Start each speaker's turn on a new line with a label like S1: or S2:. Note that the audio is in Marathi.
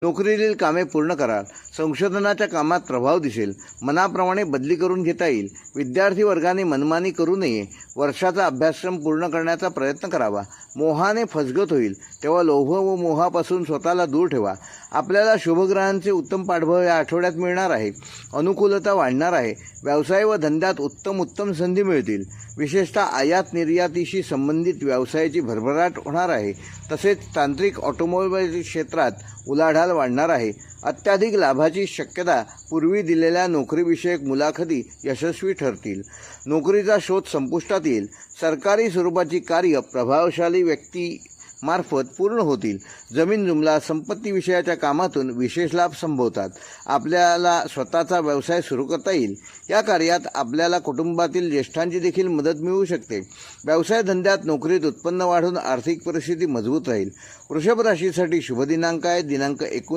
S1: नोकरीतील कामे पूर्ण कराल, संशोधनाच्या कामात प्रभाव दिसेल, मनाप्रमाणे बदली करून घेता येईल, विद्यार्थी वर्गाने मनमानी करू नये, वर्षाचा अभ्यासक्रम पूर्ण करण्याचा प्रयत्न करावा, मोहाने फसगत होईल तेव्हा लोभ व मोहापासून स्वतःला दूर ठेवा. आपल्याला शुभग्रहांचे उत्तम पाठबळ या आठवड्यात मिळणार आहे. अनुकूलता वाढणार आहे. व्यवसाय व धंद्यात उत्तम संधी मिळतील. विशेषतः आयात निर्यातीशी संबंधित व्यवसायाची भरभराट होणार आहे. तसेच तांत्रिक ऑटोमोबाईल क्षेत्रात उलाढाल वाढणार आहे. अत्याधिक लाभाची शक्यता. पूर्वी दिलेल्या नोकरीविषयक मुलाखती यशस्वी ठरतील. नोकरीचा शोध संपुष्टात येईल. सरकारी स्वरूपाची कार्य प्रभावशाली व्यक्ती मार्फत पूर्ण होतील. जमीन जुमला संपत्ती विषयाच्या कामातून विशेष लाभ संभवतात. आपल्याला स्वतःचा व्यवसाय सुरू करता येईल. या कार्यात आपल्याला कुटुंबातील ज्येष्ठांची देखील मदत मिळू शकते. व्यवसाय धंद्यात नोकरीत उत्पन्न वाढून आर्थिक परिस्थिती मजबूत राहील. वृषभ राशीसाठी शुभ दिनांक आहे दिनांक 19